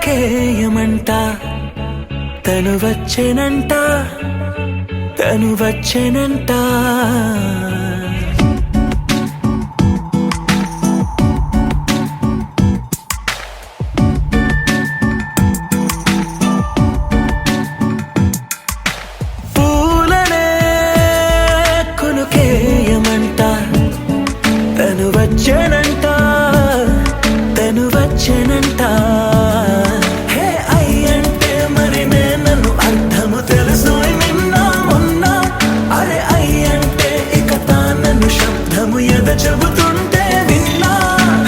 కేయమంట తను వచ్చేనంట తను వచ్చేనంట పూలనే కొనుకేయమంట తను వచ్చేనంట తను వచ్చేనంట చెబుతుంటే విన్నా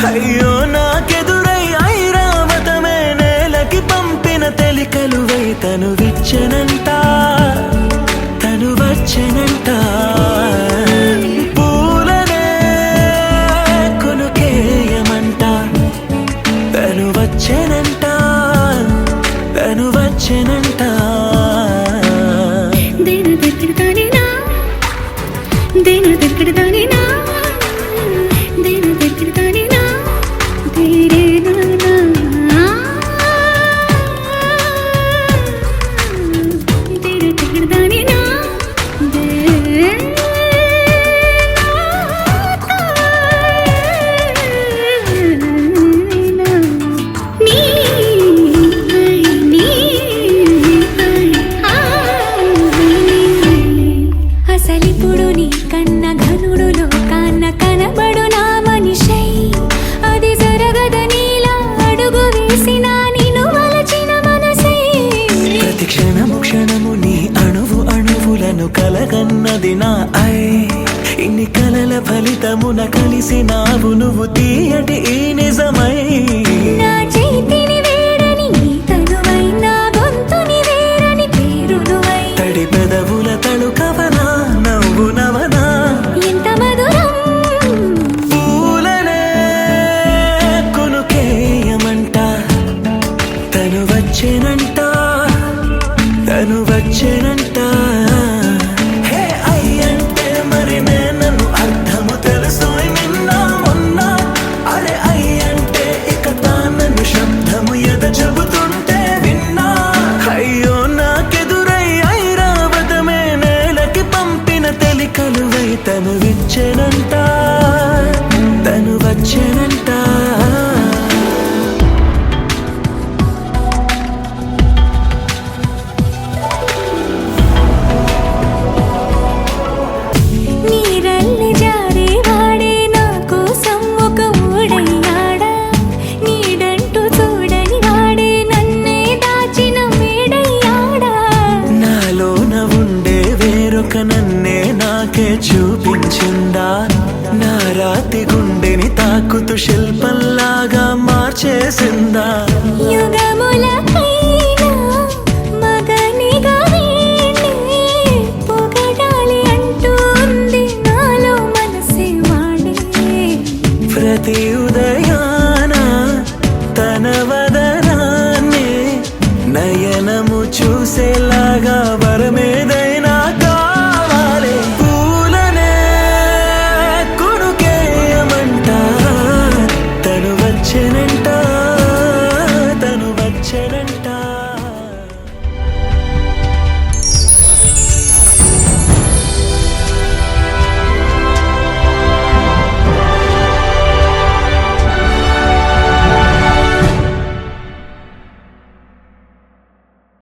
అయ్యో నాకెదురై ఐరావతమే నేలకి పంపిన తెలికలువై తను విచ్చెనంట తను వచ్చెనంట పూలనే కొనుకేయమంట తను వచ్చెనంట తను వచ్చెనంట కలగన్నది నా ఇన్ని కలల ఫలితమున కలిసినావు నువ్వు తీయటి ఈ నిజమై నా చేతిని వేడని నీ తనువై నా గొంతుని వేరని పేరు నువ్వై తడి పెదవుల తళుకవనా నవ్వు నవనా ఎంత మధురం పూలనే కొనుకేయమంట తను వచ్చేనంట తను వచ్చేనంట చెబుతుంటే విన్నా అయ్యో నాకెదురై ఐరావతమే నేలకి పంపిన తెలికలువై తను విచ్చెనంట తను వచ్చెనంట నన్నే నాకే చూపించిందా నా రాతి గుండెని తాకుతూ శిల్పంలాగా మార్చేసిందా యుగం